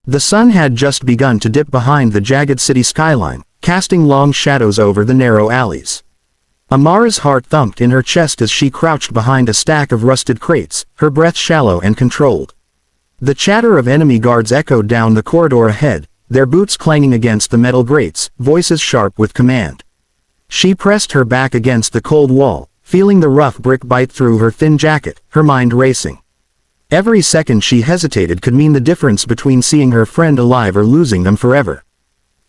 The sun had just begun to dip behind the jagged city skyline, casting long shadows over the narrow alleys. Amara's heart thumped in her chest as she crouched behind a stack of rusted crates, her breath shallow and controlled. The chatter of enemy guards echoed down the corridor ahead, their boots clanging against the metal grates, voices sharp with command. She pressed her back against the cold wall, feeling the rough brick bite through her thin jacket, her mind racing. Every second she hesitated could mean the difference between seeing her friend alive or losing them forever.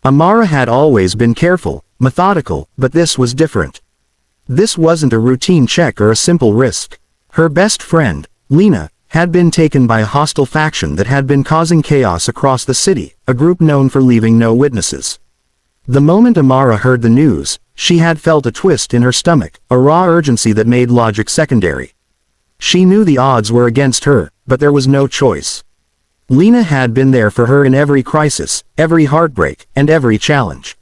Amara had always been careful, methodical, but this was different. This wasn't a routine check or a simple risk. Her best friend, Lena, had been taken by a hostile faction that had been causing chaos across the city, a group known for leaving no witnesses. The moment Amara heard the news, she had felt a twist in her stomach, a raw urgency that made logic secondary. She knew the odds were against her, but there was no choice. Lena had been there for her in every crisis, every heartbreak, and every challenge.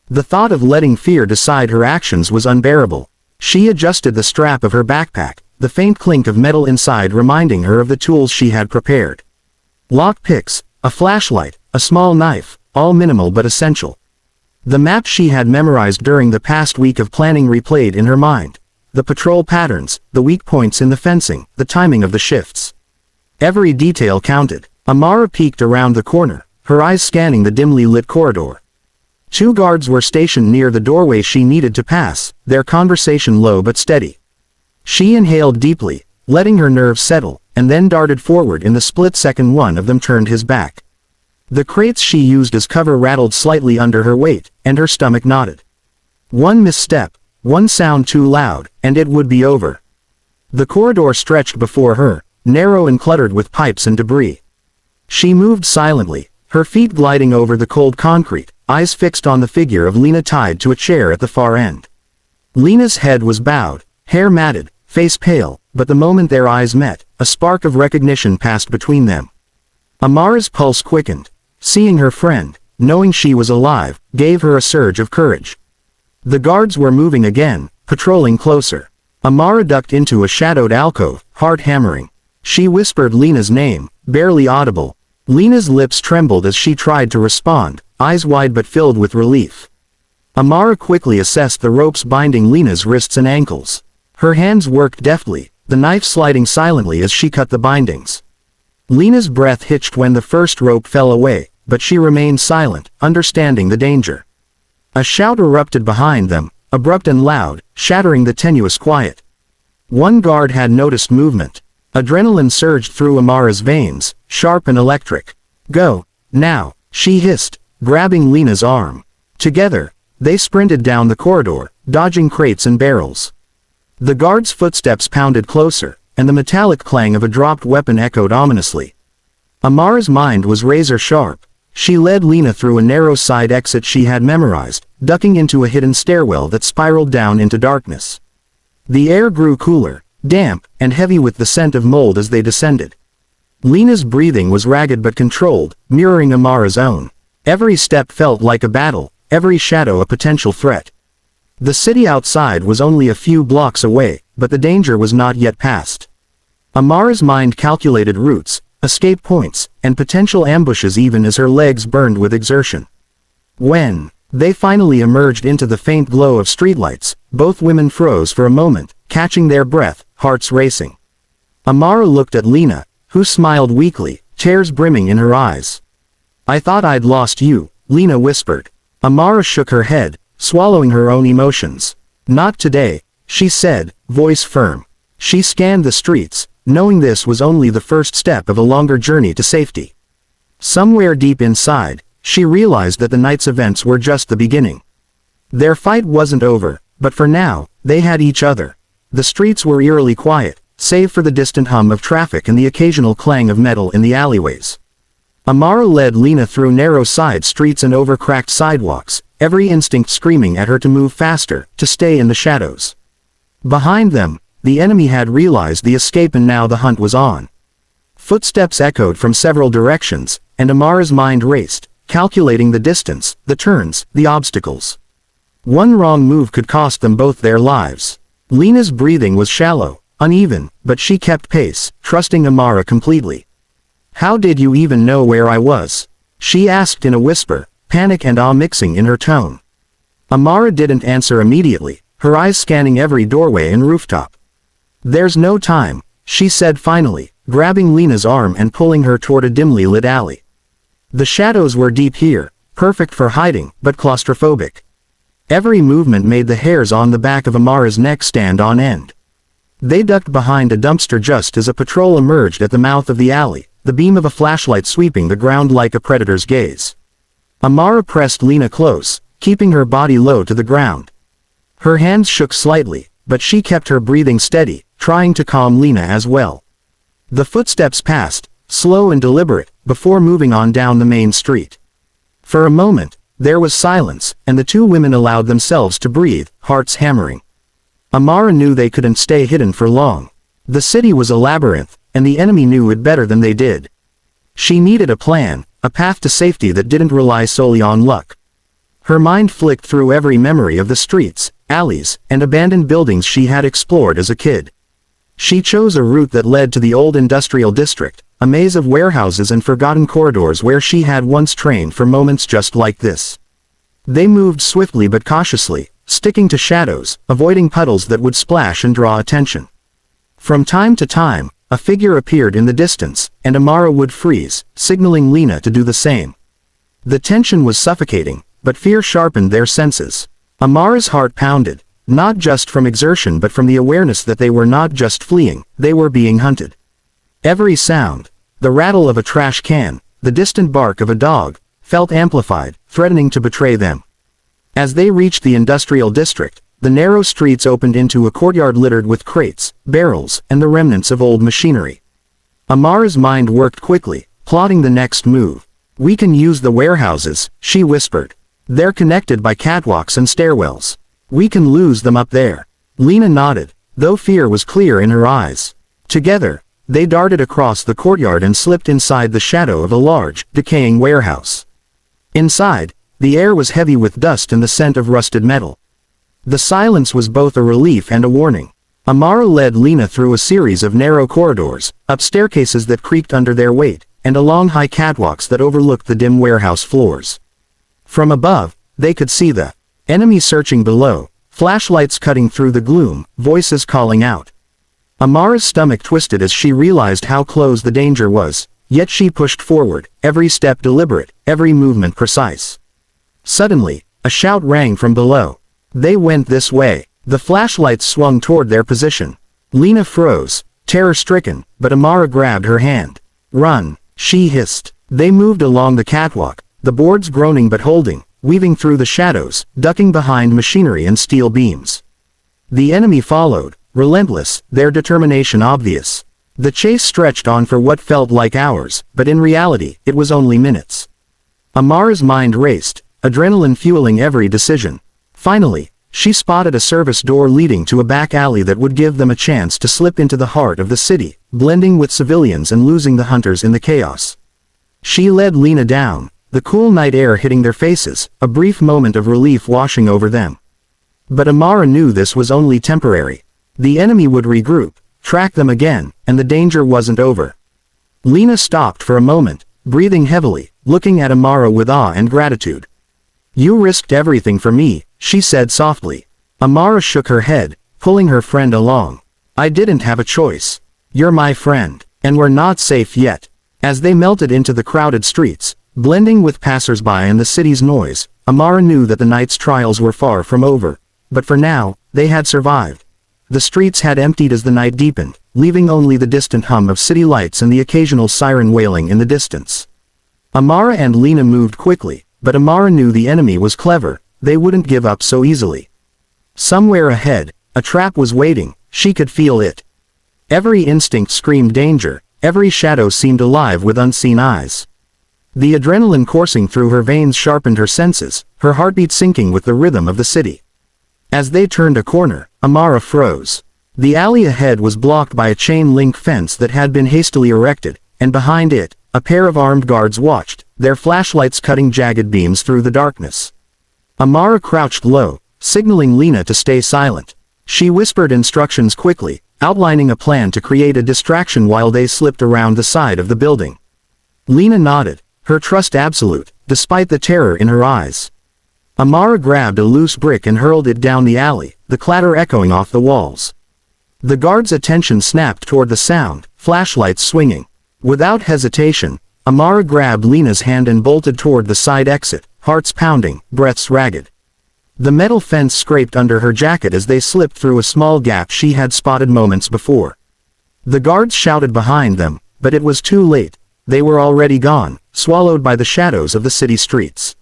The thought of letting fear decide her actions was unbearable. She adjusted the strap of her backpack, the faint clink of metal inside reminding her of the tools she had prepared. Lock picks, a flashlight, a small knife, all minimal but essential. The map she had memorized during the past week of planning replayed in her mind. The patrol patterns, the weak points in the fencing, the timing of the shifts. Every detail counted. Amara peeked around the corner, her eyes scanning the dimly lit corridor. 2 guards were stationed near the doorway she needed to pass, their conversation low but steady. She inhaled deeply, letting her nerves settle, and then darted forward in the split second one of them turned his back. The crates she used as cover rattled slightly under her weight, and her stomach knotted. One misstep, one sound too loud, and it would be over. The corridor stretched before her, narrow and cluttered with pipes and debris. She moved silently, her feet gliding over the cold concrete, eyes fixed on the figure of Lena tied to a chair at the far end. Lena's head was bowed, hair matted, face pale, but the moment their eyes met, a spark of recognition passed between them. Amara's pulse quickened. Seeing her friend, knowing she was alive, gave her a surge of courage. The guards were moving again, patrolling closer. Amara ducked into a shadowed alcove, heart hammering. She whispered Lena's name, barely audible. Lena's lips trembled as she tried to respond, eyes wide but filled with relief. Amara quickly assessed the ropes binding Lena's wrists and ankles. Her hands worked deftly, the knife sliding silently as she cut the bindings. Lena's breath hitched when the first rope fell away, but she remained silent, understanding the danger. A shout erupted behind them, abrupt and loud, shattering the tenuous quiet. One guard had noticed movement. Adrenaline surged through Amara's veins, sharp and electric. "Go, now," she hissed, grabbing Lena's arm. Together, they sprinted down the corridor, dodging crates and barrels. The guard's footsteps pounded closer, and the metallic clang of a dropped weapon echoed ominously. Amara's mind was razor sharp. She led Lena through a narrow side exit she had memorized, ducking into a hidden stairwell that spiraled down into darkness. The air grew cooler, damp, and heavy with the scent of mold as they descended. Lena's breathing was ragged but controlled, mirroring Amara's own. Every step felt like a battle, every shadow a potential threat. The city outside was only a few blocks away, but the danger was not yet past. Amara's mind calculated routes, escape points, and potential ambushes even as her legs burned with exertion. When they finally emerged into the faint glow of streetlights, both women froze for a moment, catching their breath, hearts racing. Amara looked at Lena, who smiled weakly, tears brimming in her eyes. "I thought I'd lost you," Lena whispered. Amara shook her head, swallowing her own emotions. "Not today," she said, voice firm. She scanned the streets, knowing this was only the first step of a longer journey to safety. Somewhere deep inside, she realized that the night's events were just the beginning. Their fight wasn't over, but for now, they had each other. The streets were eerily quiet, save for the distant hum of traffic and the occasional clang of metal in the alleyways. Amara led Lena through narrow side streets and over cracked sidewalks, every instinct screaming at her to move faster, to stay in the shadows. Behind them, the enemy had realized the escape and now the hunt was on. Footsteps echoed from several directions, and Amara's mind raced, calculating the distance, the turns, the obstacles. One wrong move could cost them both their lives. Lena's breathing was shallow, uneven, but she kept pace, trusting Amara completely. "How did you even know where I was?" she asked in a whisper, panic and awe mixing in her tone. Amara didn't answer immediately, her eyes scanning every doorway and rooftop. "There's no time," she said finally, grabbing Lena's arm and pulling her toward a dimly lit alley. The shadows were deep here, perfect for hiding, but claustrophobic. Every movement made the hairs on the back of Amara's neck stand on end. They ducked behind a dumpster just as a patrol emerged at the mouth of the alley, the beam of a flashlight sweeping the ground like a predator's gaze. Amara pressed Lena close, keeping her body low to the ground. Her hands shook slightly, but she kept her breathing steady, trying to calm Lena as well. The footsteps passed, slow and deliberate, before moving on down the main street. For a moment, there was silence, and the two women allowed themselves to breathe, hearts hammering. Amara knew they couldn't stay hidden for long. The city was a labyrinth, and the enemy knew it better than they did. She needed a plan, a path to safety that didn't rely solely on luck. Her mind flicked through every memory of the streets, alleys, and abandoned buildings she had explored as a kid. She chose a route that led to the old industrial district, a maze of warehouses and forgotten corridors where she had once trained for moments just like this. They moved swiftly but cautiously, sticking to shadows, avoiding puddles that would splash and draw attention. From time to time, a figure appeared in the distance, and Amara would freeze, signaling Lena to do the same. The tension was suffocating, but fear sharpened their senses. Amara's heart pounded, not just from exertion but from the awareness that they were not just fleeing, they were being hunted. Every sound, the rattle of a trash can, the distant bark of a dog, felt amplified, threatening to betray them. As they reached the industrial district, the narrow streets opened into a courtyard littered with crates, barrels, and the remnants of old machinery. Amara's mind worked quickly, plotting the next move. "We can use the warehouses," she whispered. "They're connected by catwalks and stairwells. We can lose them up there." Lena nodded, though fear was clear in her eyes. Together, they darted across the courtyard and slipped inside the shadow of a large, decaying warehouse. Inside, the air was heavy with dust and the scent of rusted metal. The silence was both a relief and a warning. Amara led Lena through a series of narrow corridors, up staircases that creaked under their weight, and along high catwalks that overlooked the dim warehouse floors. From above, they could see the enemy searching below, flashlights cutting through the gloom, voices calling out. Amara's stomach twisted as she realized how close the danger was, yet she pushed forward, every step deliberate, every movement precise. Suddenly, a shout rang from below. They went this way. The flashlights swung toward their position. Lena froze, terror-stricken, but Amara grabbed her hand. "Run," she hissed. They moved along the catwalk, the boards groaning but holding, weaving through the shadows, ducking behind machinery and steel beams. The enemy followed, relentless, their determination obvious. The chase stretched on for what felt like hours, but in reality, it was only minutes. Amara's mind raced, adrenaline fueling every decision. Finally, she spotted a service door leading to a back alley that would give them a chance to slip into the heart of the city, blending with civilians and losing the hunters in the chaos. She led Lena down, the cool night air hitting their faces, a brief moment of relief washing over them. But Amara knew this was only temporary. The enemy would regroup, track them again, and the danger wasn't over. Lena stopped for a moment, breathing heavily, looking at Amara with awe and gratitude. "You risked everything for me," she said softly. Amara shook her head, pulling her friend along. "I didn't have a choice. You're my friend, and we're not safe yet." As they melted into the crowded streets, blending with passers-by and the city's noise, Amara knew that the night's trials were far from over. But for now, they had survived. The streets had emptied as the night deepened, leaving only the distant hum of city lights and the occasional siren wailing in the distance. Amara and Lena moved quickly, but Amara knew the enemy was clever. They wouldn't give up so easily. Somewhere ahead, a trap was waiting, she could feel it. Every instinct screamed danger, every shadow seemed alive with unseen eyes. The adrenaline coursing through her veins sharpened her senses, her heartbeat syncing with the rhythm of the city. As they turned a corner, Amara froze. The alley ahead was blocked by a chain-link fence that had been hastily erected, and behind it, a pair of armed guards watched, their flashlights cutting jagged beams through the darkness. Amara crouched low, signaling Lena to stay silent. She whispered instructions quickly, outlining a plan to create a distraction while they slipped around the side of the building. Lena nodded, her trust absolute, despite the terror in her eyes. Amara grabbed a loose brick and hurled it down the alley, the clatter echoing off the walls. The guard's attention snapped toward the sound, flashlights swinging. Without hesitation, Amara grabbed Lena's hand and bolted toward the side exit, hearts pounding, breaths ragged. The metal fence scraped under her jacket as they slipped through a small gap she had spotted moments before. The guards shouted behind them, but it was too late. They were already gone, swallowed by the shadows of the city streets.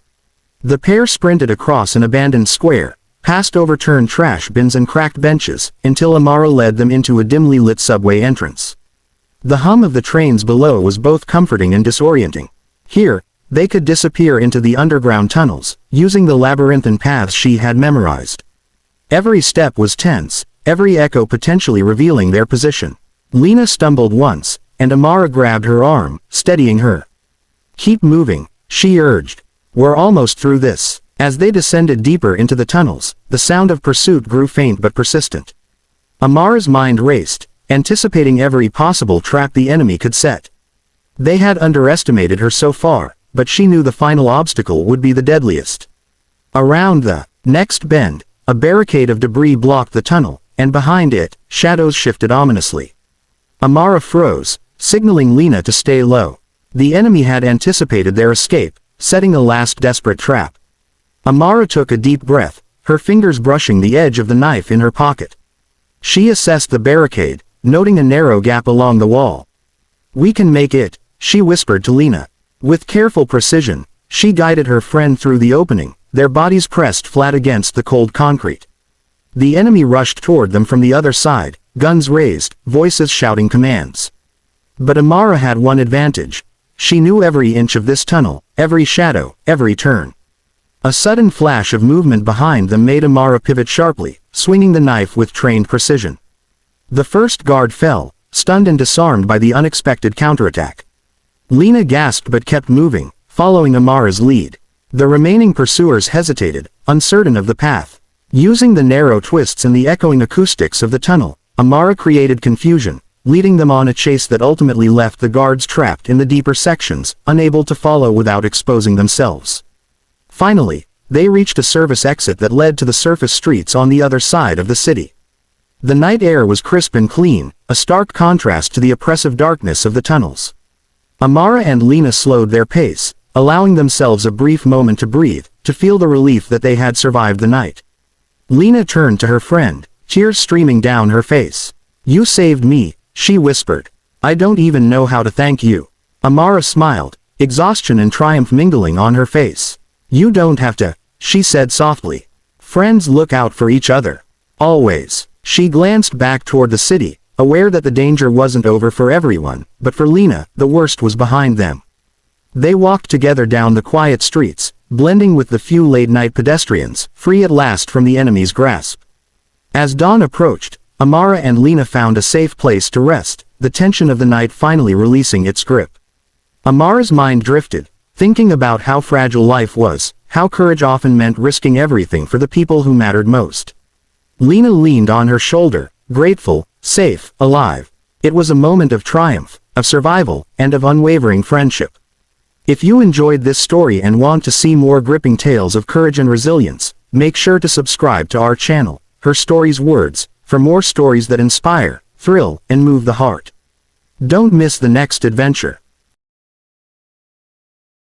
The pair sprinted across an abandoned square, past overturned trash bins and cracked benches, until Amara led them into a dimly lit subway entrance. The hum of the trains below was both comforting and disorienting. Here, they could disappear into the underground tunnels, using the labyrinthine paths she had memorized. Every step was tense, every echo potentially revealing their position. Lena stumbled once, and Amara grabbed her arm, steadying her. "Keep moving," she urged. "We're almost through this." As they descended deeper into the tunnels, the sound of pursuit grew faint but persistent. Amara's mind raced, anticipating every possible trap the enemy could set. They had underestimated her so far, but she knew the final obstacle would be the deadliest. Around the next bend, a barricade of debris blocked the tunnel, and behind it, shadows shifted ominously. Amara froze, signaling Lena to stay low. The enemy had anticipated their escape, setting a last desperate trap. Amara took a deep breath, her fingers brushing the edge of the knife in her pocket. She assessed the barricade, noting a narrow gap along the wall. "We can make it," she whispered to Lena. With careful precision, she guided her friend through the opening, their bodies pressed flat against the cold concrete. The enemy rushed toward them from the other side, guns raised, voices shouting commands. But Amara had one advantage. She knew every inch of this tunnel, every shadow, every turn. A sudden flash of movement behind them made Amara pivot sharply, swinging the knife with trained precision. The first guard fell, stunned and disarmed by the unexpected counterattack. Lena gasped but kept moving, following Amara's lead. The remaining pursuers hesitated, uncertain of the path. Using the narrow twists and the echoing acoustics of the tunnel, Amara created confusion, leading them on a chase that ultimately left the guards trapped in the deeper sections, unable to follow without exposing themselves. Finally, they reached a service exit that led to the surface streets on the other side of the city. The night air was crisp and clean, a stark contrast to the oppressive darkness of the tunnels. Amara and Lena slowed their pace, allowing themselves a brief moment to breathe, to feel the relief that they had survived the night. Lena turned to her friend, tears streaming down her face. "You saved me," she whispered. "I don't even know how to thank you." Amara smiled, exhaustion and triumph mingling on her face. "You don't have to," she said softly. "Friends look out for each other. Always." She glanced back toward the city, aware that the danger wasn't over for everyone, but for Lena, the worst was behind them. They walked together down the quiet streets, blending with the few late-night pedestrians, free at last from the enemy's grasp. As dawn approached, Amara and Lena found a safe place to rest, the tension of the night finally releasing its grip. Amara's mind drifted, thinking about how fragile life was, how courage often meant risking everything for the people who mattered most. Lena leaned on her shoulder, grateful, safe, alive. It was a moment of triumph, of survival, and of unwavering friendship. If you enjoyed this story and want to see more gripping tales of courage and resilience, make sure to subscribe to our channel, Her Stories Words, for more stories that inspire, thrill, and move the heart. Don't miss the next adventure.